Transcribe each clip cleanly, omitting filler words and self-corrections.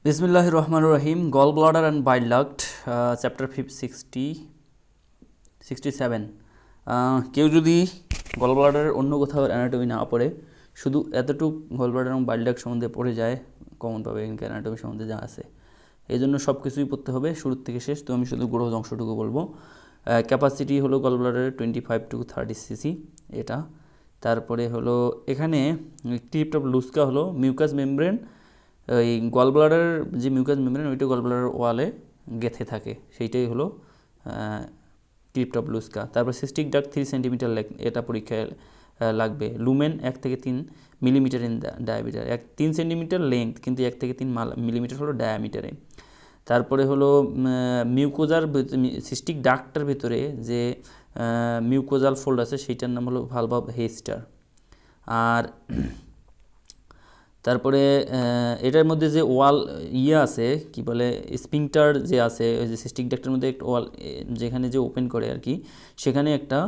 বিসমিল্লাহির রহমানির রহিম। Gall bladder and bile duct, chapter 67। কেউ যদি গল ব্লাডারের অন্য কোথাও অ্যানাটমি না পড়ে, শুধু এতটুক গল ব্লাডার এবং বাইল ডাক্ট সম্বন্ধে পড়ে যায়, কমন পাবে এখানকার অ্যানাটমি সম্বন্ধে যা আছে। এই জন্য সব কিছুই পড়তে হবে শুরুর থেকে শেষ। তো আমি শুধু গ্রোথ অংশটুকু বলবো। ক্যাপাসিটি হলো গল ব্লাডারের 25 to 30 cc এটা। তারপরে হলো এখানে ক্রিপ্ট অফ লুস্কা হলো মিউকাস মেমব্রেন। এই গল ব্লাডারের যে মিউকাস মেমব্রেন ওইটা গল ব্লাডারের ওয়ালে গেঁথে থাকে, সেইটাই হলো ক্রিপ্ট অফ লুস্কা। তারপর সিস্টিক ডাক্ট 3 সেন্টিমিটার এটা পরীক্ষায় লাগবে। লুমেন 1 থেকে 3 millimetre in diameter, 3 centimetre length, কিন্তু 1 থেকে 3 মিলিমিটার হলো ডায়ামিটারে। তারপরে হলো মিউকোজার সিস্টিক ডাক্টের ভিতরে যে মিউকোজাল ফোল্ড আছে সেইটার নাম হলো ভালভ অফ হেস্টার। আর তারপরে এটার মধ্যে যে ওয়াল আছে কি বলে স্পিংটার যে আছে, ওই যে সিস্টিক ডাক্টের মধ্যে একটা ওয়াল যেখানে যে ওপেন করে আর কি, সেখানে একটা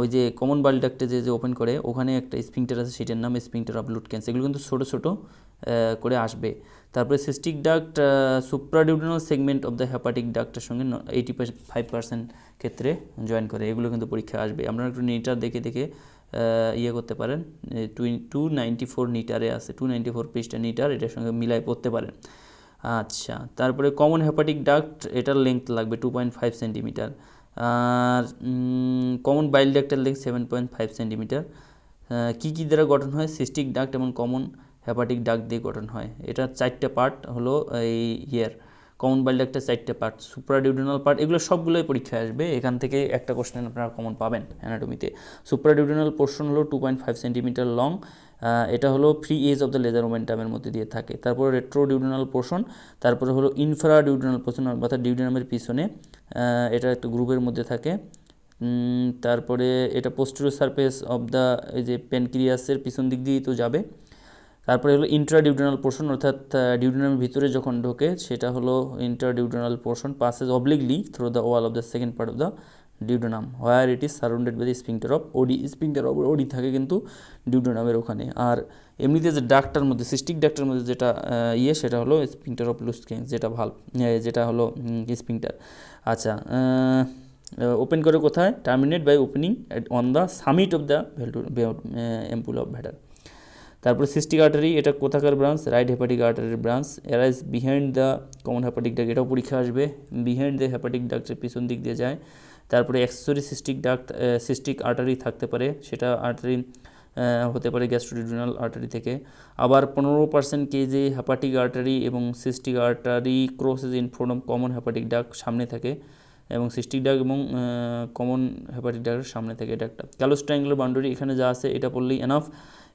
ওই যে কমন বাইল ডাক্টে যে ওপেন করে ওখানে একটা স্পিংটার আছে, সেটার নাম স্পিংটার অফ লুটকেন্স। এগুলো কিন্তু ছোটো ছোটো করে আসবে। তারপরে cystic duct supraduodenal segment of the hepatic ডাক্টের সঙ্গে 85% ক্ষেত্রে জয়েন করে। এগুলো কিন্তু পরীক্ষা আসবে। আপনারা একটু নিটার দেখে দেখে করতে পারেন। 294 নিটারে আছে, 294 পৃষ্ঠা নিটার, এটার সঙ্গে মিলাই পড়তে পারেন। আচ্ছা, তারপরে কমন হেপাটিক ডাক্ট, এটার লেংথ লাগবে 2.5 সেন্টিমিটার। আর কমন বাইল ডাক্টের লেংথ 7.5 সেন্টিমিটার। কী কী দ্বারা গঠন হয়? সিস্টিক ডাক্ট এবং কমন হেপাটিক ডাক্ট দিয়ে গঠন হয়। এটা 4টে পার্ট হলো এই কমন বাইল ডাক্টের 4টে পার্ট, সুপ্রাডিউডিনাল পার্ট, এগুলো সবগুলোই পরীক্ষায় আসবে। এখান থেকে একটা কোশ্চেন আপনারা কমন পাবেন অ্যানাটমিতে। সুপ্রাডিউডিনাল পোর্শন হলো 2.5 সেন্টিমিটার লং, এটা হলো free edge of the lesser মোমেন্টামের মধ্যে দিয়ে থাকে। তারপর রেট্রোডিউডিনাল পোর্শন, তারপরে হলো ইনফ্রাডিউডিনাল পোর্শন অর্থাৎ ডিউডিনামের পিছনে, এটা একটা গ্রুপের মধ্যে থাকে। তারপরে এটা পোস্টেরিয়র সারফেস অফ দ্য এই যে প্যানক্রিয়াসের পিছন দিক দিয়েই তো যাবে। তারপরে হলো ইন্ট্রাডিউডিনাল পোর্শন, অর্থাৎ ডিউডিনামের ভিতরে যখন ঢোকে সেটা হলো intraduodenal portion, passage obliquely through the wall of the second part of the duodenum where it is surrounded by the sphincter of Oddi. Sphincter of Oddi থাকে কিন্তু ডিউডেনামের ওখানে। আর এমনিতে যে ডাক্টার মধ্যে সিস্টিক ডাক্টার মধ্যে যেটা সেটা হলো স্পিংটার অফ লুস্কেন্স, যেটা হলো স্পিংটার। আচ্ছা, ওপেন করে কোথায়? Terminate by opening on the summit of the ampulla of Vater. তারপরে সিস্টিক আর্টারি, এটা কোথাকার ব্রাঞ্চ? রাইট হেপাটিক আর্টারির branch. Arise behind the common hepatic duct, এটাও পরীক্ষা আসবে। বিহাইন্ড দ্য হেপাটিক ডাক্টের পিছন দিক দিয়ে যায়। তারপরে accessory cystic duct, cystic artery থাকতে পারে, সেটা আর্টারি হতে পারে গ্যাস্ট্রোডিউডিনাল আর্টারি থেকে। আবার 15% কেজি হেপাটিক আর্টারি এবং cystic artery crosses in front of common hepatic duct, সামনে থাকে, এবং সিস্টিক ডাক্ট এবং কমন হেপাটিক ডাক্টের সামনে থাকে। এটা একটা ক্যালোস ট্রায়াঙ্গুলার বাউন্ডারি, এখানে যা আছে এটা পড়লেই এনাফ,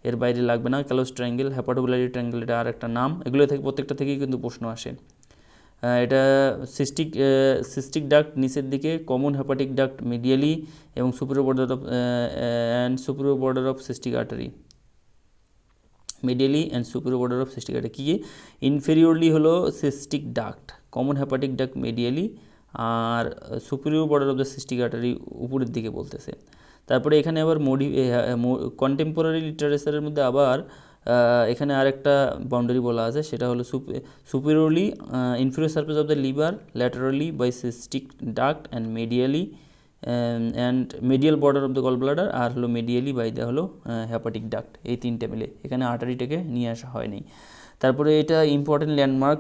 এর বাইরে লাগবে না। ক্যালোস ট্রায়াঙ্গেল, হেপাটোবিলারি ট্রায়াঙ্গেল, এটা আর একটা নাম। এগুলো থেকে প্রত্যেকটা থেকেই কিন্তু প্রশ্ন আসে। এটা সিস্টিক ডাক্ট নিচের দিকে, কমন হেপাটিক ডাক্ট মিডিয়ালি, এবং superior border of cystic artery medially and superior border of cystic artery. কি ইনফেরিয়রলি হলো cystic duct, common hepatic duct medially, আর superior border of the cystic artery উপরের দিকে বলতেছে। তারপরে এখানে আবার কন্টেম্পোরারি লিটারেচারের মধ্যে আবার এখানে আরেকটা বাউন্ডারি বলা আছে, সেটা হলো superiorly inferior surface of the liver laterally by cystic duct and medial border of the gall bladder, আর হলো মেডিয়ালি বাই দ্য হলো হেপাটিক ডাক্ট। এই তিনটে মিলে এখানে আর্টারিটাকে নিয়ে আসা হয়নি। তারপরে এটা ইম্পর্টেন্ট ল্যান্ডমার্ক,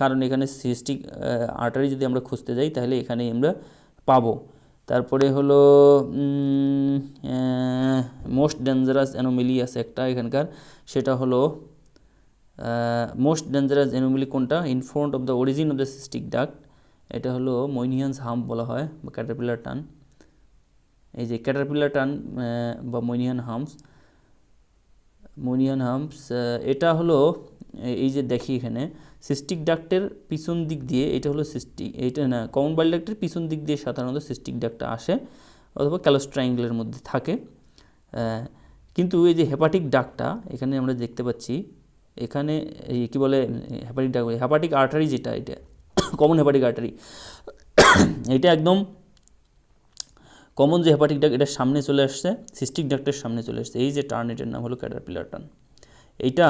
কারণ এখানে সিস্টিক আর্টারি যদি আমরা খুঁজতে যাই তাহলে এখানে আমরা পাবো। তারপরে হলো মোস্ট ডেঞ্জারাস অ্যানোমেলি আছে একটা এখানকার, সেটা হলো মোস্ট ডেঞ্জারাস অ্যানোমেলি কোনটা? In front of the origin of the cystic duct, এটা হলো মইনিয়ানস হাম্প বলা হয় বা ক্যাটারপিলার টান। এই যে ক্যাটারপিলার টান বা মইনিয়ান হাম্পস, এটা হলো এই যে দেখি এখানে সিস্টিক ডাক্টের পিছন দিক দিয়ে, এটা হলো এইটা না, কমন বাইল ডাক্টের পিছন দিক দিয়ে সাধারণত সিস্টিক ডাক্টটা আসে অথবা ক্যালোস ট্রায়াঙ্গেলের মধ্যে থাকে। কিন্তু এই যে হেপাটিক ডাক্টটা এখানে আমরা দেখতে পাচ্ছি, এখানে এই কী বলে হেপাটিক ডাক্ট, হেপাটিক আর্টারি যেটা, এটা কমন হেপাটিক আর্টারি, এটা একদম কমন যে হেপাটিক ডাক্ট এটার সামনে চলে আসছে, সিস্টিক ডাক্টের সামনে চলে আসছে। এই যে টার্ন, এটার নাম হলো ক্যাটারপিলার টার্ন। এইটা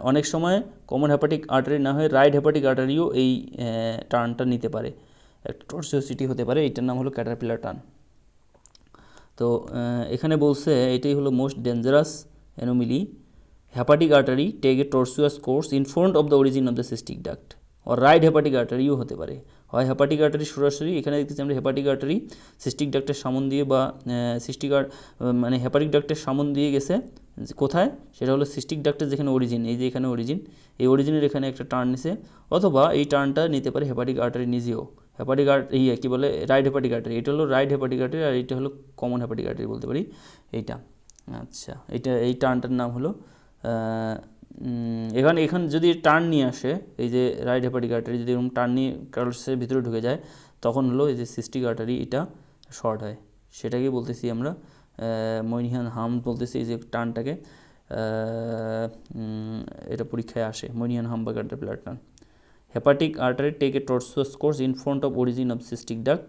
অনেক সময় কমন হেপাটিক আর্টারি না হয়ে রাইট হেপাটিক আর্টারিও এই টার্নটা নিতে পারে, একটা টর্সিওসিটি হতে পারে, এটার নাম হলো ক্যাটারপিলার টার্ন। তো এখানে বলছে এটাই হলো most dangerous anomaly, hepatic artery take a tortuous course in front of the origin of the cystic duct, আর রাইট হেপাটিক আর্টারিও হতে পারে। হয় হেপাটিক আর্টারি সরাসরি, এখানে দেখতেছি আমরা হেপাটিক আর্টারি সিস্টিক ডাক্টের সামন দিয়ে বা সিস্টিক মানে হেপাটিক ডাক্টের সামন দিয়ে গেছে কোথায়, সেটা হলো সিস্টিক ডাক্টের যেখানে অরিজিন, এই যে এখানে অরিজিন, এই অরিজিনের এখানে একটা টার্ন নিছে, অথবা এই টার্নটা নিতে পারে হেপাটিক আর্টারি নিজেও। হেপাটিক কী বলে রাইট হেপাটিক আর্টারি, এটা হলো রাইট হেপাটিক আর্টারি, আর এটা হলো কমন হেপাটিক আর্টারি বলতে পারি এইটা। আচ্ছা, এই টার্নটার নাম হলো এখানে যদি টার্ন নিয়ে আসে, এই যে রাইট হেপাটিক আর্টারি যদি এরকম টার্ন নিয়ে কার্লসের ভিতরে ঢুকে যায়, তখন হলো এই যে সিস্টিক আর্টারি এটা শর্ট হয়, সেটাকে বলতেছি আমরা মইনিহান হাম বলতেছি, এই যে টার্নটাকে এটা পরীক্ষায় আসে, মইনিহান হাম বা caterpillar turn. Hepatic artery take a tortuous course in front of origin of cystic duct,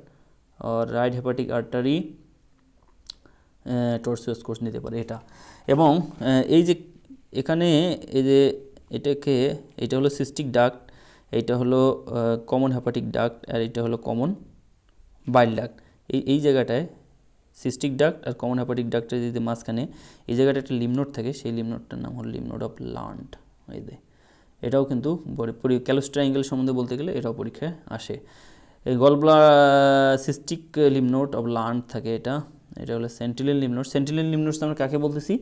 আর right hepatic artery tortuous course নিতে পারে এটা। এবং এই যে এখানে এই যে এটা হলো সিস্টিক ডাক্ট, এইটা হলো কমন হেপাটিক ডাক্ট, আর এটা হলো কমন বাইল ডাক্ট। এই জায়গাটায় সিস্টিক ডাক্ট আর কমন হেপাটিক ডাক্টের যদি মাঝখানে এই জায়গাটা একটা লিমনোড থাকে, সেই লিমনোডটার নাম হলো লিমনোড অফ লান্ট। এই যে এটাও কিন্তু ক্যালোস ট্রায়াঙ্গেল সম্বন্ধে বলতে গেলে এটাও পরীক্ষায় আসে। এই সিস্টিক লিমনোড অফ লান্ট থাকে, এটা হলো সেন্টিলিয়ান লিমনোড। সেন্টিলিয়ান লিমনোডস আমরা কাকে বলতেছি,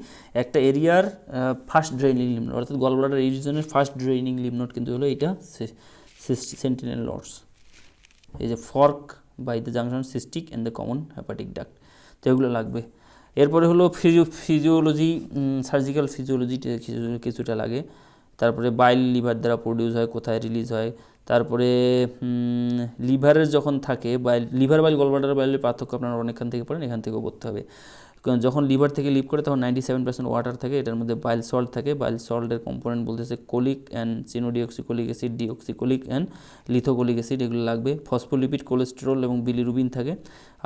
একটা এরিয়ার ফার্স্ট ড্রেইনিং লিমনোড, অর্থাৎ গল ব্লাডার এই রিজনের ফার্স্ট ড্রেইনিং লিমনোড কিন্তু হলো এটা সেন্টিলিয়ান লর্ডস। এই যে fork by the junction cystic and the common hepatic duct, তো এগুলো লাগবে। এরপরে হলো ফিজিওলজি, সার্জিক্যাল ফিজিওলজি কিছুটা লাগে। তারপরে বাইল লিভার দ্বারা প্রডিউস হয়, কোথায় রিলিজ হয়। তারপরে লিভারের যখন থাকে লিভার বাইল গলব্লাডার বাইলের পার্থক্য আপনারা অনেকখান থেকে পড়েন, এখান থেকেও পড়তে হবে। যখন লিভার থেকে লিভ করে তখন 97% ওয়াটার থাকে, এটার মধ্যে বাইল সল্ট থাকে। বাইল সল্টের কম্পোনেন্ট বলতেছে cholic and chenodeoxycholic acid, deoxycholic and lithocholic acid, এগুলো লাগবে। ফসফোলিপিড, কোলেস্টেরল এবং বিলিরুবিন থাকে।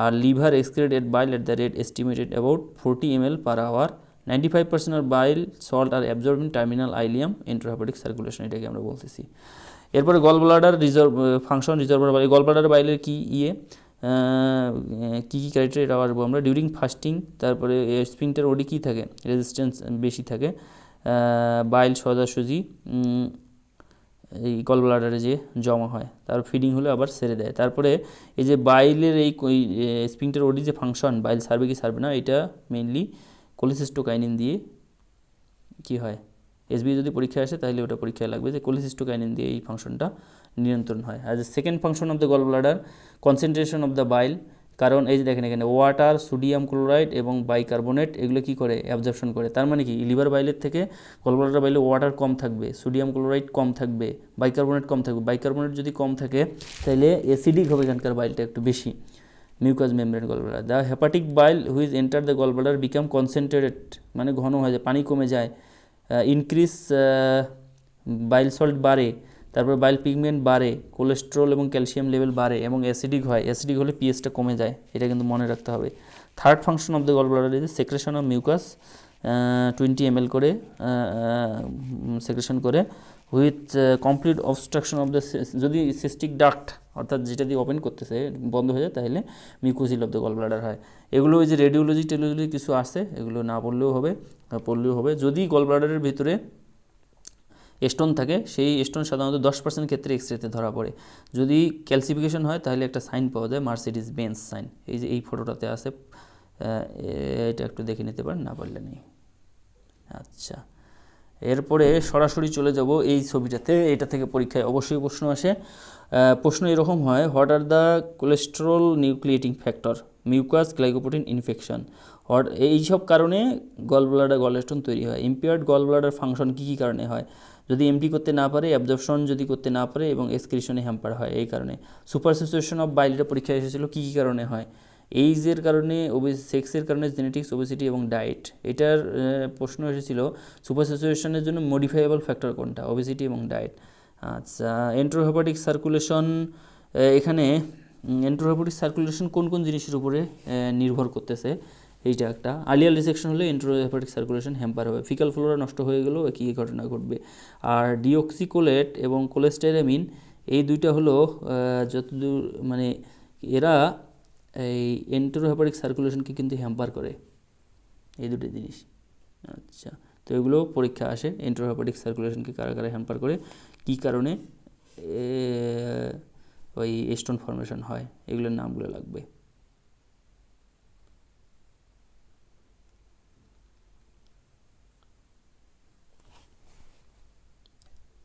আর liver excreted bile at the rate estimated about 40 ml per hour। 95% of bile salt are absorbed in terminal ileum intrahepatic circulation, এটাকে আমরা বলতেছি। এরপরে গল bladder function, reservoir বাইল, gall bladder বাইলের কী কী criteria এটা আসবো আমরা। ডিউরিং ফাস্টিং, তারপরে স্পিংটার ওডি কী থাকে, রেজিস্ট্যান্স বেশি থাকে, বাইল সোজাসুজি এই গল ব্লাডারে যে জমা হয়, তার ফিডিং হলে আবার ছেড়ে দেয়। তারপরে এই যে বাইলের এই স্পিংটার ওডি যে ফাংশন, বাইল সারবে কি সারবে না, এটা মেইনলি কোলিসিস্টোকাইনিন দিয়ে কি হয়, এসবি যদি পরীক্ষায় আসে তাহলে ওটা পরীক্ষায় লাগবে যে কোলিসিস্টোকাইনিন দিয়ে এই ফাংশনটা নিয়ন্ত্রণ হয়। আর second function of the gall bladder, concentration of the bile, কারণ এই যে দেখেন এখানে ওয়াটার, সোডিয়াম ক্লোরাইড এবং বাইকার্বনেট এগুলো কি করে, অ্যাবজর্পশন করে। তার মানে কি লিভার বাইলের থেকে গল ব্লাডার বাইলে ওয়াটার কম থাকবে, সোডিয়াম ক্লোরাইড কম থাকবে, বাইকার্বনেট কম থাকবে। বাইকার্বনেট যদি কম থাকে তাহলে অ্যাসিডিক হবে এখানকার বাইলটা একটু বেশি, mucous membrane gallbladder. The hepatic bile which enter the gallbladder become concentrated, মানে ঘন হয়ে যায়, পানি কমে যায়। ইনক্রিজ বাইল সল্ট বাড়ে, তারপর বাইল পিগমেন্ট বাড়ে, কোলেস্ট্রল এবং ক্যালসিয়াম লেভেল বাড়ে এবং অ্যাসিডিক হয়। অ্যাসিডিক হলে পিএইচটা কমে যায়, এটা কিন্তু মনে রাখতে হবে। Third function of the gallbladder is secretion of mucus, 20 ml করে সেক্রেশন করে, with complete obstruction of the, যদি সিস্টিক ডাক্ট অর্থাৎ যেটা দিয়ে ওপেন করতেছে বন্ধ হয়ে যায় তাহলে mucocele of the gall bladder হয়। এগুলো ওই যে রেডিওলজি টেলিওলজি কিছু আছে, এগুলো না পড়লেও হবে, পড়লেও হবে। যদি গল ব্লাডারের ভিতরে স্টোন থাকে, সেই স্টোন সাধারণত 10% ক্ষেত্রে এক্সরেতে ধরা পড়ে। যদি ক্যালসিফিকেশন হয় তাহলে একটা সাইন পাওয়া যায়, মার্সিডিজ বেঞ্চ সাইন, এই যে এই ফটোটাতে আছে, এটা একটু দেখে নিতে পারেন, না পারলে নেই। আচ্ছা, এরপরে সরাসরি চলে যাব এই ছবিটাতে, এটা থেকে পরীক্ষায় অবশ্যই প্রশ্ন আসে। প্রশ্ন এরকম হয়, what are the cholesterol nucleating factor, mucus, glycoprotein, infection. এইসব কারণে গল ব্লাডার গলস্টোন তৈরি হয়। ইম্পেয়ার্ড গল ব্লাডার ফাংশন কী কী কারণে হয়, যদি এমটি করতে না পারে, অ্যাবজর্পশন যদি করতে না পারে এবং এক্সক্রিশনে হ্যাম্পার হয়, এই কারণে। সুপারসেচুয়েশন অফ বাইলটা পরীক্ষায় এসেছিল, কী কী কারণে হয়, এইজের কারণে, সেক্সের কারণে, জেনেটিক্স, ওবেসিটি এবং ডায়েট। এটার প্রশ্ন এসেছিল সুপারসেচুয়েশনের জন্য মডিফাইয়েবল ফ্যাক্টর কোনটা, ওবেসিটি এবং ডায়েট। আচ্ছা, এন্ট্রোহেপাটিক সার্কুলেশন, এখানে এন্ট্রোহেপাটিক সার্কুলেশন কোন কোন জিনিসের উপরে নির্ভর করতেছে, এইটা একটা। আর্লিয়ার রিসেকশন হলে এন্টেরোহেপাটিক সার্কুলেশন হ্যাম্পার হবে, ফিকাল ফ্লোরা নষ্ট হয়ে গেলেও একই ঘটনা ঘটবে। আর ডিঅক্সিকোলেট এবং কোলেস্টেরামিন এই দুইটা হলো যতদূর মানে এরা এই এন্টেরোহেপাটিক সার্কুলেশনকে কিন্তু হ্যাম্পার করে, এই দুটো জিনিস। আচ্ছা, তো এগুলো পরীক্ষা আসে, এন্টেরোহেপাটিক সার্কুলেশনকে কারা কারা হ্যাম্পার করে, কী কারণে ওই স্টোন ফর্মেশন হয়, এগুলোর নামগুলো লাগবে।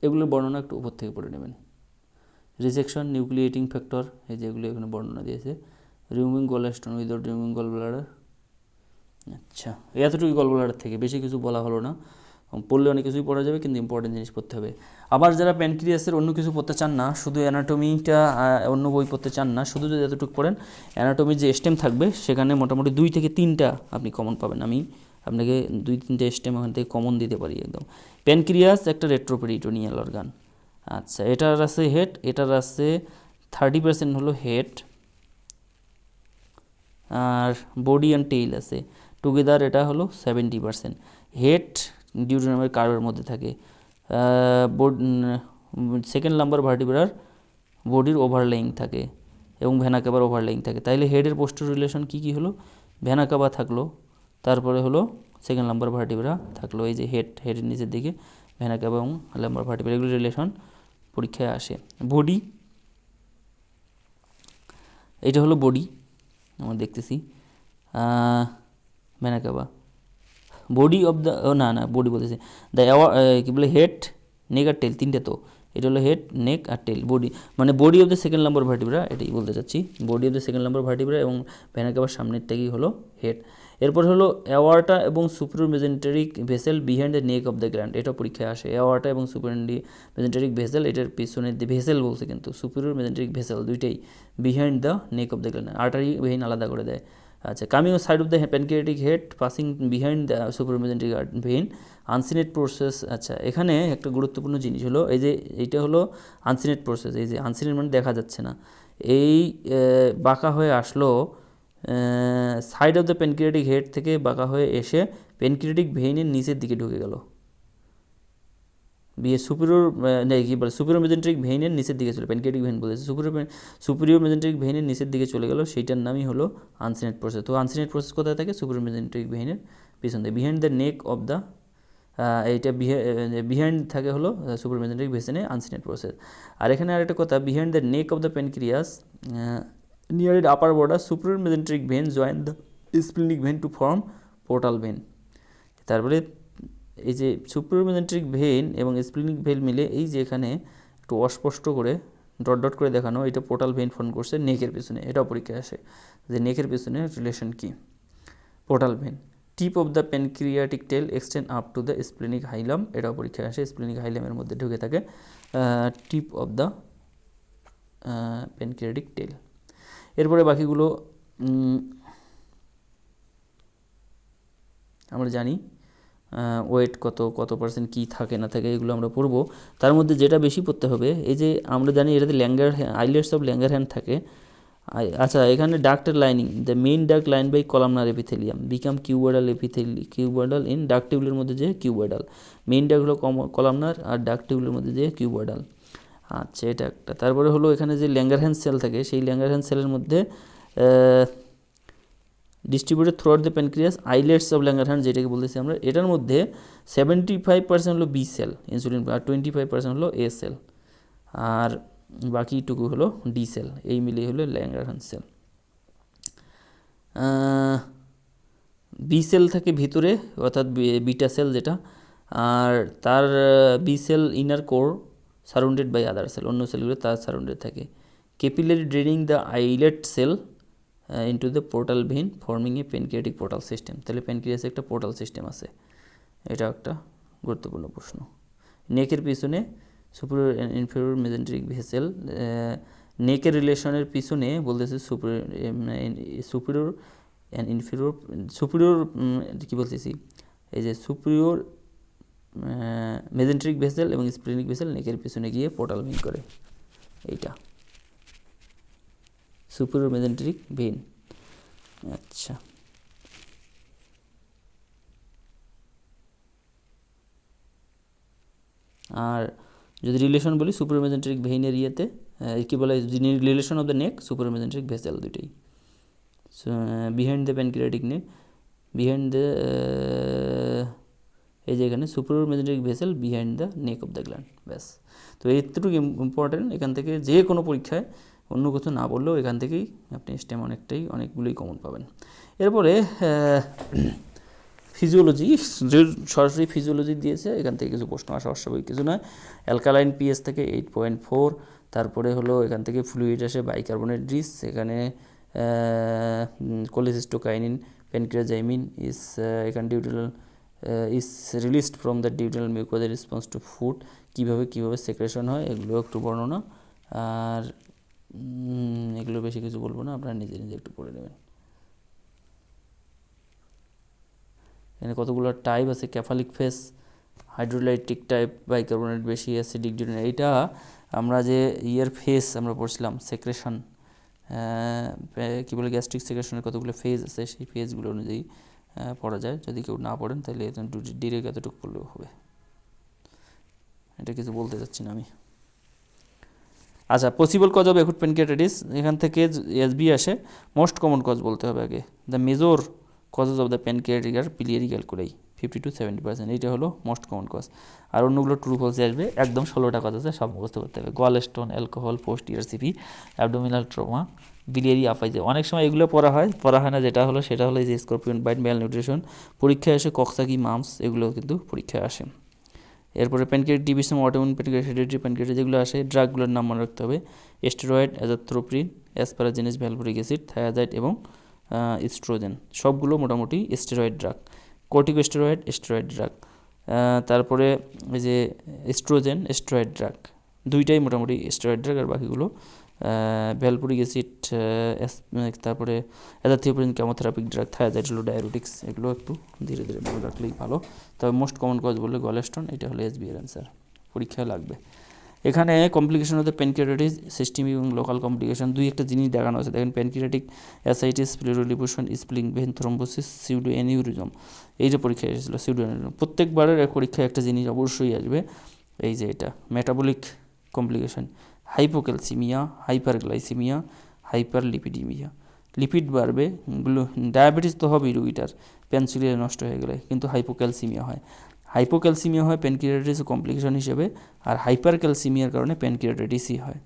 এগুলোর বর্ণনা একটু উপর থেকে পড়ে নেবেন। রিজেকশন, নিউক্লিয়েটিং ফ্যাক্টর, এই যে এগুলো এখানে বর্ণনা দিয়েছে। Removing gall stone without removing gall bladder. আচ্ছা, এতটুকুই গল ব্লাডার থেকে, বেশি কিছু বলা হলো না। পড়লে অনেক কিছুই পড়া যাবে, কিন্তু ইম্পর্টেন্ট জিনিস পড়তে হবে। আবার যারা প্যানক্রিয়াসের অন্য কিছু পড়তে চান না, শুধু অ্যানাটমিটা অন্য বই পড়তে চান না, শুধু যদি এতটুকু পড়েন, অ্যানাটমির যে স্টেম থাকবে সেখানে মোটামুটি 2 থেকে 3টা আপনি কমন পাবেন। আমি আপনাকে 2-3টে স্টেম ওখান থেকে কমন দিতে পারি একদম। প্যানক্রিয়াস একটা রেট্রোপেরিটোনিয়াল অর্গান। আচ্ছা, এটার আছে হেড, এটার আছে 30% হলো হেড, আর বডি অ্যান্ড টেইল আছে টুগেদার, এটা হলো 70%। হেড ডিউডেনামের কার্ভের মধ্যে থাকে। সেকেন্ড লাম্বার ভার্টিব্রার বডির ওভারলেইং থাকে এবং ভেনা ক্যাভার ওভারলেইং থাকে। তাইলে হেডের পোস্টার রিলেশন কী কী হলো, ভেনা ক্যাভা থাকলো, তারপরে হলো সেকেন্ড লাম্বার ভার্টিব্রা থাকলো। এই যে হেডের নিচের দিকে ভেনা ক্যাভা এবং লাম্বার ভার্টিব্রা, এগুলো রিলেশন পরীক্ষায় আসে। বডি, এটা হলো বডি, আমরা দেখতেছি vena cava. Body of the না বডি বলতেছে দ্য কী বলে, হেড, নেক আর টেল, 3টে তো। এটা হলো হেড, নেক আর টেল। বডি মানে body of the second number vertebra, এটাই বলতে চাচ্ছি। Body of the second number vertebra এবং ভেনা ক্যাভার সামনেরটাই হলো হেড। এরপর হলো অ্যাওয়ার্টা এবং superior mesenteric vessel behind the neck of the gland, এটা পরীক্ষায় আসে। অ্যাওয়ার্টা এবং সুপিরিয়র মেজেন্টেরিক ভেসেল, এটার পিছনে ভেসেল বলছে কিন্তু, সুপিরিয়র মেজেন্টেরিক ভেসেল দুইটাই behind the neck of the gland, artery vein আলাদা করে দেয়। আচ্ছা, coming side of the pancreatic head passing behind the superior mesenteric vein, uncinate process. আচ্ছা, এখানে একটা গুরুত্বপূর্ণ জিনিস হলো এই যে এইটা হলো আনসিনেট প্রসেস। এই যে আনসিনেট মানে দেখা যাচ্ছে না, এই বাঁকা হয়ে আসলো side of the pancreatic head থেকে বাঁকা হয়ে এসে প্যানক্রিয়াটিক ভেইনের নিচের দিকে ঢুকে গেল। সুপিরিয়র কী বলে, সুপিরিয়র মেজেন্টেরিক ভেইনের নিচের দিকে চলে, প্যানক্রিয়াটিক ভেইন বলেছে, সুপিরিয়র মেজেন্টেরিক ভেইনের নিচের দিকে চলে গেল, সেইটার নামই হলো আনসিনেট প্রসেস। তো আনসিনেট প্রসেস কোথায় থাকে, সুপিরিয়র মেজেন্টেরিক ভেইনের পিছন দিয়ে, behind the neck of the, এইটা বিহাইন্ড থাকে হলো সুপিরিয়র মেজেন্টেরিক ভেসেনে আনসিনেট প্রসেস। আর এখানে আরেকটা কথা, behind the neck of the pancreas near it upper border superior mesenteric vein join the splenic vein to form portal vein. তারপরে এই যে সুপিরিয়র মেজেন্টেরিক ভেন এবং স্প্লিনিক ভেন মিলে এই যে এখানে একটু অস্পষ্ট করে ডট ডট করে দেখানো, এটা পোর্টাল ভেন ফর্ম করছে নেকের পিছনে, এটাও পরীক্ষায় আসে যে নেকের পিছনে রিলেশন কি, portal vein. Tip of the pancreatic tail extend up to the splenic hilum, এটাও পরীক্ষায় আসে, স্প্লিনিক হাইলামের মধ্যে ঢুকে থাকে tip of the pancreatic tail. এরপরে বাকিগুলো আমরা জানি, ওয়েট কত পার্সেন্ট কী থাকে না থাকে এগুলো আমরা পড়বো। তার মধ্যে যেটা বেশি পড়তে হবে, এই যে আমরা জানি এটাতে আইলেটস অফ ল্যাঙ্গারহ্যান্ড থাকে। আচ্ছা, এখানে ডাক্টের lining, the main duct line by columnar epithelium become cuboidal in duct টিউবের মধ্যে যে কিউবয়েডাল, মেইন ডাক্ট হলো কলামনার আর ডাক্ট টিউবের মধ্যে যে কিউবয়েডাল। আচ্ছা, এটা একটা। তারপরে হলো এখানে যে ল্যাঙ্গারহ্যান্ড সেল থাকে, সেই ল্যাঙ্গারহ্যান্ড সেলের মধ্যে distributed throughout the pancreas islets of Langerhans, যেটাকে বলতেছি আমরা, এটার মধ্যে 75% হলো বি সেল ইনসুলিন, আর 25% হলো এ সেল, আর বাকিটুকু হলো ডি সেল, এই মিলিয়ে হলো ল্যাঙ্গারহ্যান্ড সেল। বি সেল থাকে ভিতরে, অর্থাৎ বিটা সেল যেটা, আর তার B cell inner core surrounded by other cell, অন্য সেলগুলো তার সারাউন্ডেড থাকে। Capillary draining the islet cell into the portal vein forming a pancreatic portal system, তাহলে প্যানক্রিয়াসে একটা পোর্টাল সিস্টেম আছে, এটা একটা গুরুত্বপূর্ণ প্রশ্ন। নেকের পিছনে সুপিরিয়র অ্যান্ড ইনফেরিয়র মেজেন্টেরিক ভেসেল, নেকের রিলেশনের পিছনে বলতেছে সুপিরিয়র অ্যান্ড ইনফেরিয়র, সুপিরিয়র কী বলতেছি, এই যে সুপিরিয়র মেজেন্টেরিক ভেসেল এবং স্প্লিনিক ভেসেল নেকের পিছনে গিয়ে পোর্টাল ভেইন করে, এইটা সুপিরিয়র মেজেন্টেরিক ভেইন। আচ্ছা, আর যদি রিলেশন বলি সুপার মেজেন্টেরিক ভেইনের ইয়েতে কী বলে relation of the neck super mesenteric vessel দুইটাই। Behind the pancreatic neck behind the এই যে এখানে super mesenteric vessel behind the neck of the gland, ব্যাস। তো এইটুকু ইম্পর্টেন্ট, এখান থেকে যে কোনো পরীক্ষায় অন্য কিছু না বললেও এখান থেকেই আপনি স্টেম অনেকগুলোই কমন পাবেন। এরপরে ফিজিওলজি, যে সরাসরি ফিজিওলজি দিয়েছে, এখান থেকে কিছু প্রশ্ন আসা অস্বাভাবিক কিছু নয়। অ্যালকালাইন পিএস থেকে 8.4, তারপরে হলো এখান থেকে ফ্লুইড আসে বাইকার্বনেট রিস, এখানে কোলেসিস্টোকাইনিন প্যানক্রিয়াজাইমিন ইস এখানে duodenal is released from the duodenal mucosa response to food, কীভাবে সেক্রেশন হয় এগুলো একটু বর্ণনা। আর এগুলো বেশি কিছু বলবো না, আপনারা নিজে নিজে একটু পড়ে নেবেন। এখানে কতগুলো টাইপ আছে, ক্যাফালিক ফেস, হাইড্রোলাইটিক টাইপ, বাইকার্বনেট বেশি, অ্যাসিডিক ডিউটেন। এইটা আমরা যে ফেস আমরা পড়ছিলাম সেক্রেশন, কী বলে গ্যাস্ট্রিক সেক্রেশনের কতগুলো ফেজ আছে, সেই ফেজগুলো অনুযায়ী পড়া যায়। যদি কেউ না পড়েন তাহলে ডিরেক্ট এতটুকু পড়লেও হবে, এটা কিছু বলতে চাচ্ছি না আমি। আচ্ছা, possible cause of acute pancreatitis, এখান থেকে এসবি আসে। মোস্ট কমন কজ বলতে হবে আগে। The major causes of the pancreatic আর পিলিয়ারি ক্যালকুলাই 50 to 70%, এইটা হলো মোস্ট কমন কজ। আর অন্যগুলো ট্রু ফলসে আসবে। একদম 16টা কজ আছে, সব মুখস্থ করতে হবে। Gallstone, alcohol, post ERCP, abdominal trauma, biliary আপাইজে। অনেক সময় এগুলো পড়া হয় না, যেটা হলো সেটা হলো এই যে স্করপিয়ন বাইট, ম্যাল নিউট্রিশন। পরীক্ষায় আসে কক্সাকি, মামস, এগুলো কিন্তু পরীক্ষায় আসে। এরপরে প্যানক্রিয়াটিক ডিভিশন, অটোইমিউন প্যানক্রিয়াটিস, হেরিডিটারি প্যানক্রিয়াটিস, যেগুলো আসে ড্রাগগুলোর নাম মনে রাখতে হবে। স্টেরয়েড, অ্যাজাথ্রোপ্রিন, অ্যাসপারাজিনাস, ভ্যালভুরিক অ্যাসিড, থায়াজাইড এবং ইস্ট্রোজেন, সবগুলো মোটামুটি steroid drug. Corticosteroid steroid drug. তারপরে এই যে স্টেরয়েড ড্রাগ, দুইটাই মোটামুটি স্টেরয়েড ড্রাগ, আর বাকিগুলো ভ্যালভুরিক অ্যাসিড, তারপরে অ্যাজাথ্রোপ্রিন কেমোথেরাপিক ড্রাগ, থায়াজাইড হলো ডায়াবেটিক্স। এগুলো একটু ধীরে ধীরে মনে রাখলেই ভালো। তবে মোস্ট কমন কজ বললে গলস্টোন, এটা হলো এসবি এর অ্যান্সার, পরীক্ষায় লাগবে। এখানে কমপ্লিকেশন হতে প্যানক্রিয়াটাইটিস, সিস্টেমিক এবং লোকাল কমপ্লিকেশন, দুই একটা জিনিস দেখানো আছে। দেখেন pancreatic ascites, pleural effusion, splenic vein thrombosis, pseudo aneurysm, এই যে পরীক্ষায় এসেছিলো সিউডো অ্যানিউরিজম। প্রত্যেকবারের পরীক্ষায় একটা জিনিস অবশ্যই আসবে, এই যে এটা metabolic complication, hypocalcaemia, hyperglycaemia, hyperlipidaemia. Lipid বাড়বে, ডায়াবেটিস তো হবেই রুগীটার, পেনসিলিয়া নষ্ট হয়ে গেলে, কিন্তু হাইপোক্যালসিমিয়া হয়। হাইপোক্যালসিমিয়া হয় প্যানক্রিয়াটাইটিস কমপ্লিকেশন হিসেবে, আর হাইপারক্যালসিমিয়ার কারণে প্যানক্রিয়াটাইটিসই হয়।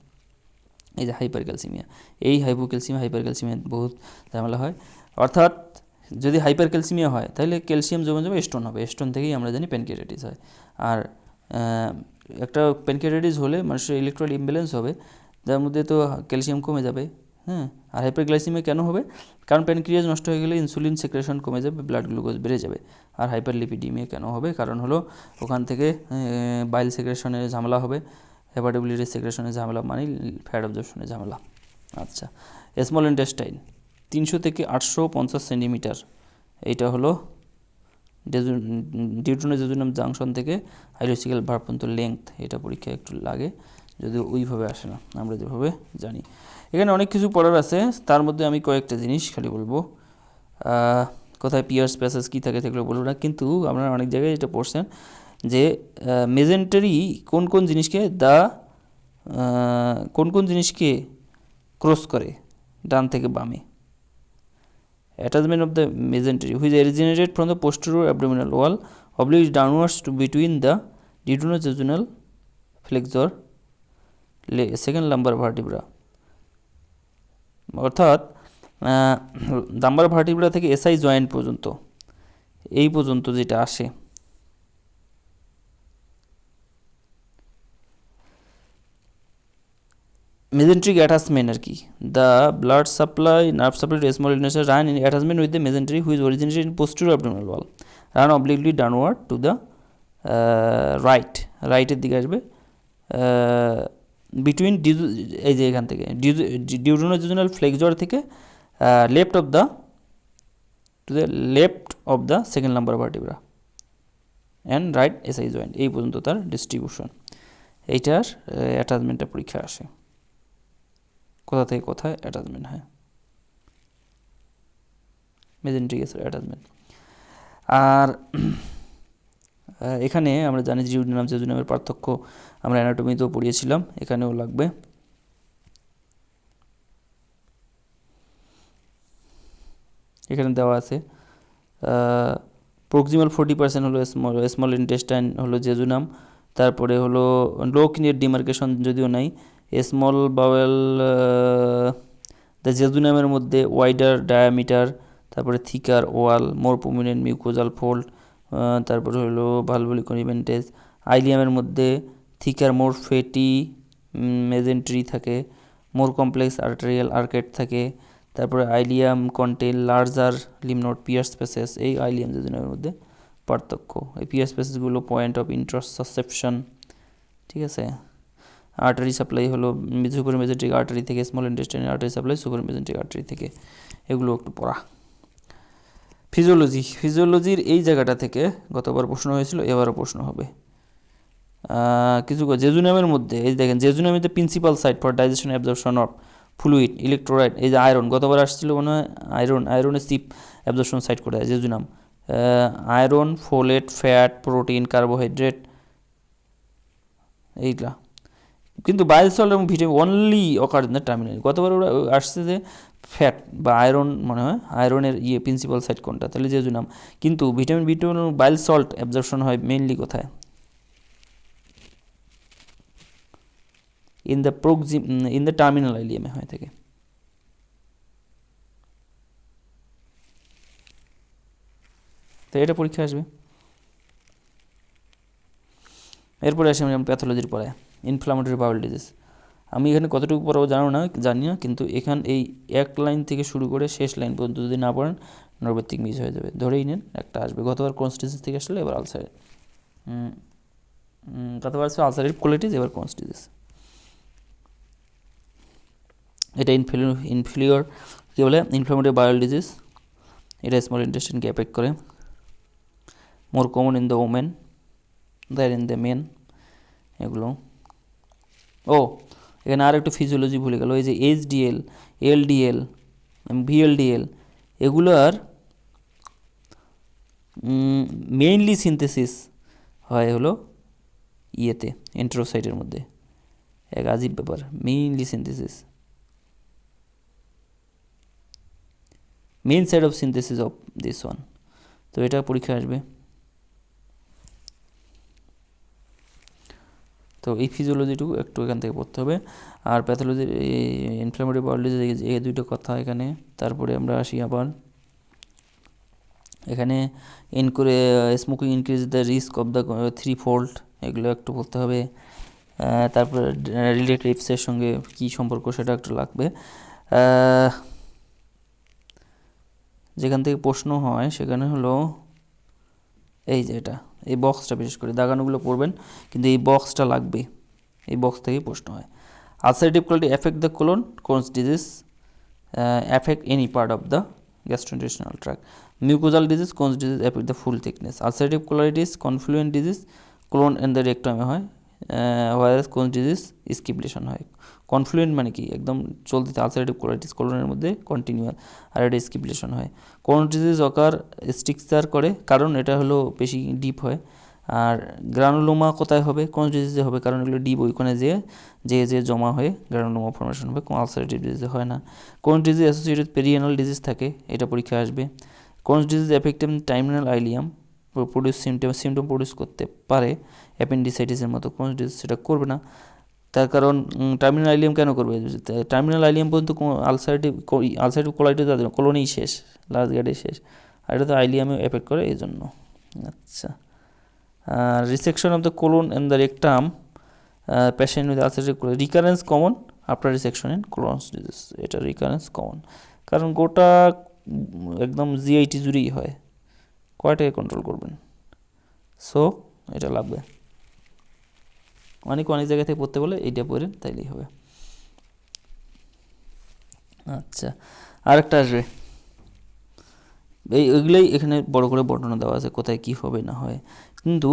এই যে হাইপারক্যালসিমিয়া, এই হাইপারক্যালসিমিয়া বহুত ঝামেলা হয়। অর্থাৎ যদি হাইপারক্যালসিমিয়া হয় তাহলে ক্যালসিয়াম জমে যাবে, স্টোন হবে, স্টোন থেকেই আমরা জানি প্যানক্রিয়াটাইটিস হয়। আর একটা প্যানক্রিয়াটাইটিস হলে মানুষের ইলেকট্রোলাইট ইমব্যালেন্স হবে, যার মধ্যে তো ক্যালসিয়াম কমে যাবে। হ্যাঁ, আর হাইপারগ্লাইসিমিয়া কেন হবে? কারণ প্যানক্রিয়াস নষ্ট হয়ে গেলে ইনসুলিন সেক্রেশন কমে যাবে, ব্লাড গ্লুকোজ বেড়ে যাবে। আর হাইপারলিপিডিমিয়া কেন হবে? কারণ হলো ওখান থেকে বাইল সেক্রেশনের ঝামেলা হবে, হেপাটোবিলিটি সেক্রেশনের ঝামেলা, মানে ফ্যাট অবজর্পশনের ঝামেলা। আচ্ছা, স্মল ইন্টেস্টাইন 300 থেকে 850 সেন্টিমিটার, এইটা হলো ডিউটেরোজেনাম জাংশন থেকে হাইড্রোসিক্যাল ভার্ব পর্যন্ত লেংথ। এটা পরীক্ষায় একটু লাগে, যদিও ওইভাবে আসে না, আমরা যেভাবে জানি। এখানে অনেক কিছু পড়ার আছে, তার মধ্যে আমি কয়েকটা জিনিস খালি বলবো। কোথায় পিয়ার্স প্যাসেজ কী থাকে সেগুলো বলবো না, কিন্তু আপনারা অনেক জায়গায় এটা পড়ছেন যে মেজেন্টারি কোন কোন জিনিসকে কোন কোন জিনিসকে ক্রস করে ডান থেকে বামে। Attachment of the mesentery which originated from the posterior abdominal wall obliques downwards to between the duodenojejunal flexor second lumbar vertebra, অর্থাৎ লাম্বার ভার্টিব্রা থেকে এসআই জয়েন্ট পর্যন্ত, এই পর্যন্ত যেটা আসে, mesenteric attachment আর কি, the blood supply nerve supply to small intestine run in attachment with the mesentery which originated in posterior abdominal wall run obliquely downward to the রাইটের দিকে আসবে, বিটুইন এই যে এখান থেকে ডিউডেনোজেনাল ফ্লেক্সর থেকে left of the second lumber vertebra and right SI joint, এই পর্যন্ত তার ডিস্ট্রিবিউশন। এইটার অ্যাটাচমেন্টটা পরীক্ষা আসে, কোথা থেকে কোথায় অ্যাটাচমেন্ট হয়, মেজেন্ট্রিক অ্যাটাচমেন্ট। আর এখানে আমরা জানি জিওডিনাম জেজুনামের পার্থক্য আমরা অ্যানাটমিতেও পড়িয়েছিলাম, এখানেও লাগবে। এখানে দেওয়া আছে প্রক্সিমাল 40% হলো স্মল ইন্টেস্টাইন হলো জেজুনাম, তারপরে হলো লো কিনেট ডিমার্কেশন যদিও নাই। স্মল বাওয়েল দ্য জেজুনামের মধ্যে ওয়াইডার ডায়ামিটার, তারপরে থিকার ওয়াল, মোর প্রমিনেন্ট মিউকোজাল ফোল্ড, তারপরে হলো ভালভুলিক ইভেন্টেজ। আইলিয়ামের মধ্যে থিকার মোর ফেটি মেজেন্ট্রি থাকে, মোর কমপ্লেক্স আর্টারিয়াল আর্কেট থাকে। তারপরে ileum contain larger lymph node Peyer spaces, এই আইলিয়াম জেজুনামের মধ্যে পার্থক্য। এই পিয়ার স্পেসেসগুলো পয়েন্ট অফ ইন্টারসাসেপশন, ঠিক আছে। আর্টারি সাপ্লাই হলো সুপার মেজেন্ট্রিক আর্টারি থেকে, small intestinal artery supply super mesenteric artery থেকে, এগুলো একটু পড়া। ফিজিওলজির এই জায়গাটা থেকে গতবার প্রশ্ন হয়েছিল, এবারও প্রশ্ন হবে। কিছু জেজুনামের মধ্যে এই দেখেন, জেজুনামিতে principal site for digestion absorption of fluid electrolyte, এই যে আয়রন, গতবার আসছিল মনে হয় আয়রনের চিপ অ্যাবজর্পশন সাইট করে jejunum. Iron, folate, fat, protein, carbohydrate, এইগুলা। কিন্তু বাইল সল্ট এবং vitamin only occur in the terminal. গতবার ওরা আসছে যে ফ্যাট বা আয়রন, মনে হয় আয়রনের প্রিন্সিপাল সাইট কোনটা, তাহলে জেজুনাম। কিন্তু ভিটামিন বি2 এবং বাইল সল্ট অ্যাবজর্পশন হয় মেইনলি কোথায়? ইন দ্য টার্মিনাল আইলিয়ামে হয়ে থাকে। তো এটা পরীক্ষা আসবে। এরপরে আসে আমি প্যাথোলজির পড়ায় ইনফ্লামেটরি বাউল ডিজিজ। আমি এখানে কতটুকু পড়াবো জানি না, কিন্তু এখান এই এক লাইন থেকে শুরু করে শেষ লাইন পর্যন্ত যদি না পড়েন নৈর্ব্যক্তিক মিস হয়ে যাবে। ধরেই নেন একটা আসবে, গতবার ক্রোনস ডিজিজ থেকে আসলে এবার আলসার, গতবার আসছে আলসারেটিভ কোলাইটিস, এবার ক্রোনস ডিজিজ। এটা ইনফ্লুয়ার কী বলে, ইনফ্লামেটরি বাউল ডিজিজ। এটা স্মল ইন্টেস্টাইনকে এফেক্ট করে, more common in the women there in the men, এগুলো। ও এখানে আর একটু ফিজিওলজি ভুলে গেল, এই যে এইচডিএল, এলডিএল, ভিএলডিএল, এগুলোর মেইনলি সিনথেসিস হয় হলো ইয়েতে এন্টেরোসাইটের মধ্যে, এক আজীব ব্যাপার, mainly synthesis, main side of synthesis of this one. তো এটা পরীক্ষা আসবে। তো এই ফিজিওলজিটুকু একটু এখান থেকে পড়তে হবে। আর প্যাথোলজির ইনফ্লামেটরি বাউল ডিজিজ এই দুইটা কথা এখানে। তারপরে আমরা আসি আবার এখানে smoking increase the risk of the 3-fold, এগুলো একটু বলতে হবে। তারপরে রিলেটিভসের সঙ্গে কী সম্পর্ক সেটা একটু লাগবে। যেখান থেকে প্রশ্ন হয় সেখানে হলো এই যে এটা, এই বক্সটা বিশেষ করে দাগানোগুলো পড়বেন, কিন্তু এই বক্সটা লাগবে, এই বক্স থেকেই প্রশ্ন হয়। Ulcerative colitis affect the colon, Crohn's disease affect any part of the gastrointestinal tract, mucosal disease, Crohn's disease affect the full thickness. Ulcerative colitis confluent disease colon and the রেক্টামে হয়, হোয়ারাস ক্রোনস ডিজিজ স্কিপলেশন হয়। কনফ্লুয়েন্ট মানে কি, একদম চলতে ulcerative colitis কোলনের মধ্যে continuous, আর এটা স্কিপলেশন হয়। ক্রোনস ডিজিজ অকার স্ট্রিকচার করে, কারণ এটা হলো বেশি ডিপ হয়। আর গ্রানুলোমা কোথায় হবে, ক্রোনস ডিজিজে হবে, কারণ এগুলো ডিপ ওইখানে যে জমা হয়ে গ্রানুলোমা ফর্মেশন হবে, আলসারেটিভ ডিজিজে হয় না। Crohn's disease associated perianal disease থাকে, এটা পরীক্ষা আসবে। Crohn's disease effective terminal ileum produce symptom produce করতে পারে, অ্যাপেন্ডিসাইটিসের মতো। ক্রোনস ডিজিজ সেটা করবে না, তার কারণ টার্মিনাল আইলিয়াম কেন করবে, টার্মিনাল আইলিয়াম পর্যন্ত আলসারেটিভ কোলাইটিস কোলনেই শেষ, লাস্ট গার্ডেই শেষ, আর এটা তো আইলিয়ামে এফেক্ট করে এই জন্য। আচ্ছা, resection of the colon and the rectum patient with ulcerative recurrence common after resection in Crohn's disease, এটা রিকারেন্স কমন, কারণ গোটা একদম জিআইটি জুড়েই হয়, কয়টাকে কন্ট্রোল করবেন। সো এটা লাগবে, অনেক জায়গা থেকে পড়তে বলে এইটা পড়েন তাইলেই হবে। আচ্ছা, আরেকটা আসবে, এগুলোই এখানে বড় করে বর্ণনা দেওয়া আছে কোথায় কি হবে না হয়, কিন্তু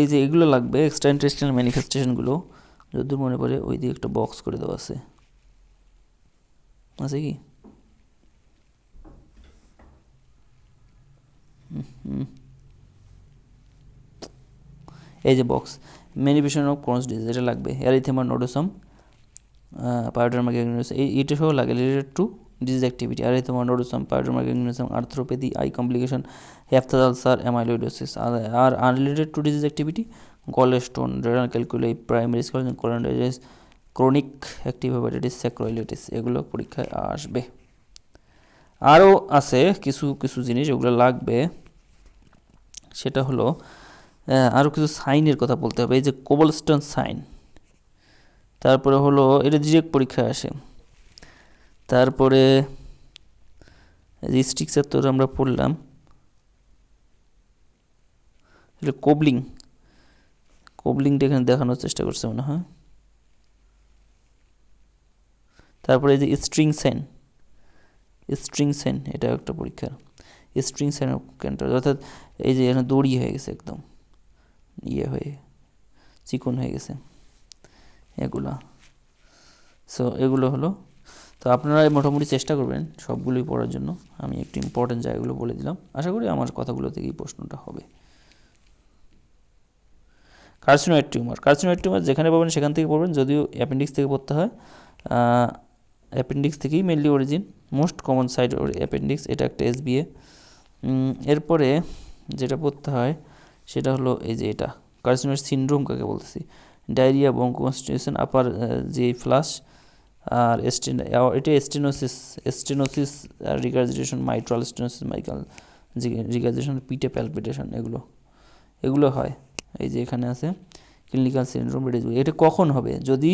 এই যে এগুলো লাগবে এক্সট্রা ইন্টেস্টিনাল ম্যানিফেস্টেশনগুলো, যতদূর মনে পড়ে ওই দিকে একটা বক্স করে দেওয়া আছে, আছে কি? এই যে box manifestation of Crohn's disease এটা লাগবে, এরিথেমা নোডোসাম পায়োডার্মা গ্যাংগ্রিনোসাম এটা সহ লাগে related to disease activity, erythema nodosum pyoderma gangrenosum arthropathy eye complication aphthous ulcer amyloidosis. আর unrelated to disease activity gallstone renal calculi primary sclerosing cholangitis chronic active hepatitis sacroiliitis এগুলো পরীক্ষায় আসবে। আরও আছে কিছু কিছু জিনিস ওগুলো লাগবে, সেটা হলো আরও কিছু সাইনের কথা বলতে হবে। এই যে কোবলস্টোন সাইন, তারপরে হলো এটা ডিরেক্ট পরীক্ষায় আসে। তারপরে যে স্ট্রিকচার তো আমরা পড়লাম, এটা কোবলিংটা এখানে দেখানোর চেষ্টা করছে মনে হয়। তারপরে এই যে স্ট্রিং সাইন এটা একটা পরীক্ষা, স্ট্রিং সাইন অফ ক্যান্টার, অর্থাৎ এই যে এখানে দড়ি হয়ে গেছে একদম হয়ে চিকন হয়ে গেছে এগুলা। সো এগুলো হলো, তো আপনারা মোটামুটি চেষ্টা করবেন সবগুলোই পড়ার জন্য। আমি একটু ইম্পর্টেন্ট জায়গাগুলো বলে দিলাম, আশা করি আমার কথাগুলো থেকেই প্রশ্নটা হবে। কার্সিনয়েড টিউমার যেখানে পাবেন সেখান থেকে পড়বেন, যদিও অ্যাপেন্ডিক্স থেকে পড়তে হয়, অ্যাপেন্ডিক্স থেকেই mainly origin, most common side appendix, এটা একটা SBA। এরপরে যেটা পড়তে হয় সেটা হলো এই যে এটা কার্সিনয়েড সিনড্রোম কাকে বলতেছি, ডায়রিয়া ব্রঙ্কোকনস্ট্রিকশন আপার যে ফ্লাশ, আর এটা স্টেনোসিস আর regurgitation mitral stenosis Michael regurgitation পিটে প্যালপিটেশন এগুলো হয়। এই যে এখানে আছে ক্লিনিক্যাল সিনড্রোম, এটা কখন হবে, যদি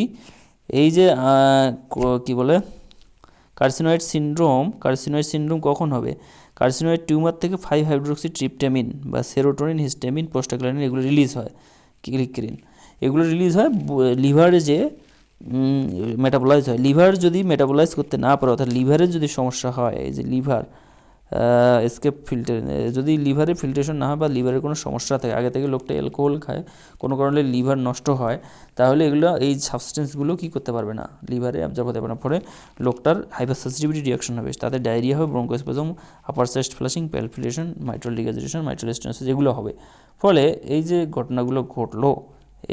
এই যে কি বলে কার্সিনয়েড সিনড্রোম কখন হবে, কার্সিনয়েড টিউমার থেকে 5-হাইড্রোক্সিট্রিপটামিন বা সেরোটোনিন হিস্টামিন প্রোস্টাগ্ল্যান্ডিন এগুলো রিলিজ হয়, ক্রিক্রিন এগুলো রিলিজ হয় লিভারে, যে মেটাবোলাইজ হয়। লিভার যদি মেটাবোলাইজ করতে না পারে, অর্থাৎ লিভারের যদি সমস্যা হয়, এই যে লিভার এসকেপ ফিল্টার, যদি লিভারে ফিল্ট্রেশন না হয় বা লিভারের কোনো সমস্যা থাকে, আগে থেকে লোকটা অ্যালকোহল খায়, কোনো কারণে লিভার নষ্ট হয়, তাহলে এগুলো এই সাবস্টেন্সগুলো কী করতে পারবে না, লিভারে অ্যাবজর্ব হতে পারবে না, ফলে লোকটার হাইপারসেন্সিটিভিটি রিয়াকশন হবে, তাদের ডায়রিয়া হবে, bronchospasm, upper chest flushing, palpitation, mitral regurgitation, mitral stenosis এগুলো হবে। ফলে এই যে ঘটনাগুলো ঘটলো,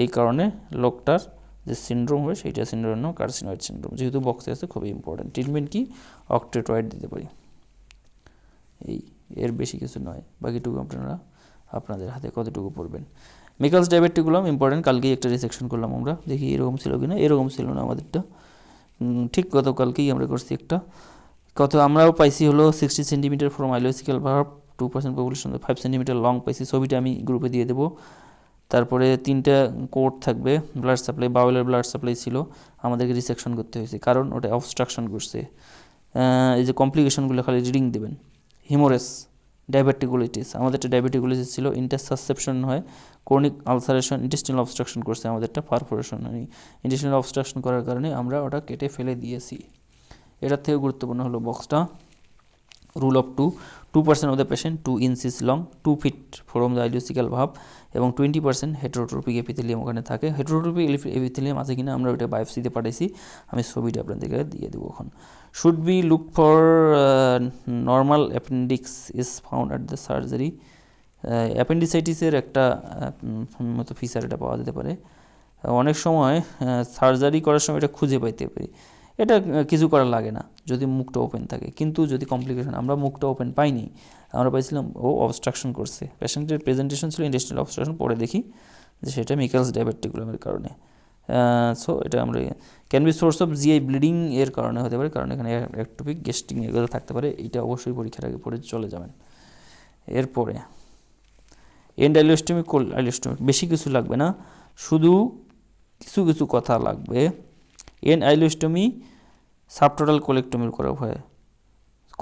এই কারণে লোকটার যে সিনড্রোম হবে সেইটা সিনড্রোম নাম কার্সিনয়েড সিনড্রোম। যেহেতু বক্সে আছে খুবই ইম্পর্টেন্ট। ট্রিটমেন্ট কি, অক্টেটয়েড দিতে পারি, এর বেশি কিছু নয়। বাকিটুকু আপনারা আপনাদের হাতে কতটুকু পড়বেন। মিকালস ডায়াবেটিকুলাম ইম্পর্টেন্ট, কালকেই একটা রিসেকশন করলাম আমরা, দেখি এরকম ছিল কি না, এরকম ছিল না আমাদেরটা, ঠিক গতকালকেই আমরা করছি একটা, আমরাও পাইছি হলো 60 centimetre from ileocaecal valve 2% population, 5 centimetre long পাইছি, ছবিটা আমি গ্রুপে দিয়ে দেবো। তারপরে 3টা কোড থাকবে, ব্লাড সাপ্লাই, বাউলের ব্লাড সাপ্লাই ছিল, আমাদেরকে রিসেকশন করতে হয়েছে কারণ ওটা অবস্ট্রাকশন করছে। এই যে কমপ্লিকেশনগুলো খালি রিডিং দেবেন। হিমোরেস, ডায়াবেটিকুলাইটিস, আমাদেরটা ডায়াবেটিকুলাইটিস ছিল, ইন্টারসাসেপশন হয়, ক্রনিক আলসারেশন, ইন্টেস্টিনাল অবস্ট্রাকশন করছে, আমাদেরটা পারফোরেশন হয়, ইন্টেস্টিনাল অবস্ট্রাকশন করার কারণে আমরা ওটা কেটে ফেলে দিয়েছি। এটার থেকে গুরুত্বপূর্ণ হলো বক্সটা, rule of 2% of the patient 2 inches long, 2 feet from the ileocaecal valve, এবং 20% হেটেরোট্রপিক এপিথেলিয়াম ওখানে থাকে। হেটেরোট্রপিক এপিথেলিয়াম আছে কিনা আমরা ওইটা বায়োপসিতে পাঠাইছি, আমি ছবিটা আপনাদেরকে দিয়ে দেবো এখন। Should be look for normal appendix is found at the surgery, অ্যাপেন্ডিসাইটিসের একটা মতো ফিচার এটা পাওয়া যেতে পারে, অনেক সময় সার্জারি করার সময় এটা খুঁজে পাইতে পারি, এটা কিছু করার লাগে না যদি মুখটা ওপেন থাকে, কিন্তু যদি কমপ্লিকেশন, আমরা মুখটা ওপেন পাইনি, আমরা পাইছিলাম ও অবস্ট্রাকশন করছে, পেশেন্টের প্রেজেন্টেশন ছিল ইন্টেস্টিনাল অবস্ট্রাকশন, পরে দেখি যে সেটা মিকালস ডায়াবেটিকুলামের কারণে। সো এটা আমরা can be source of GI bleeding এর কারণে হতে পারে, কারণ এখানে একটুপিক গ্যাস্ট্রিক এগুলো থাকতে পারে, এটা অবশ্যই পরীক্ষার আগে পড়ে চলে যাবেন। এরপরে এন্ড আইলোস্টমি, কোল আইলোস্টমি, বেশি কিছু লাগবে না, শুধু কিছু কিছু কথা লাগবে। এন্ড আইলোস্টমি সাবটোটাল কোলেক্টমির করা হয়,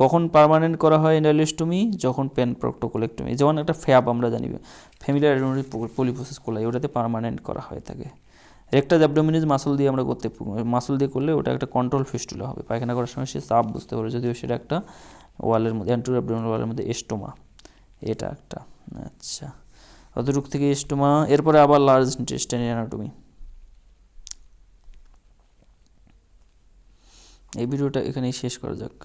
কখন পার্মানেন্ট করা হয় এন্ডাইলোস্টমি, যখন প্যানপ্রক্টোকোলেক্টমি, যেমন একটা ফ্যাব আমরা জানি ফ্যামিলিয়ার অ্যাডেনোইড পলিপোসিস কোলাই, ওটাতে পার্মানেন্ট করা হয়ে থাকে। রেক্টাস অ্যাবডোমিনাস মাসল দিয়ে আমরা মাসল দিয়ে করলে ওটা একটা কন্ট্রোল ফিস্টুলা হবে, পায়খানা করার সময় সে চাপ বুঝতে পারে, যদিও সেটা একটা ওয়ালের মধ্যে অ্যান্টেরিয়র অ্যাবডোমিনাল ওয়ালের মধ্যে এস্টোমা, এটা একটা। আচ্ছা, অতটুক থেকে এস্টোমা। এরপরে আবার লার্জ ইন্টেস্টাইনের অ্যানাটমি। এই ভিডিওটা এখানেই শেষ করা যাক।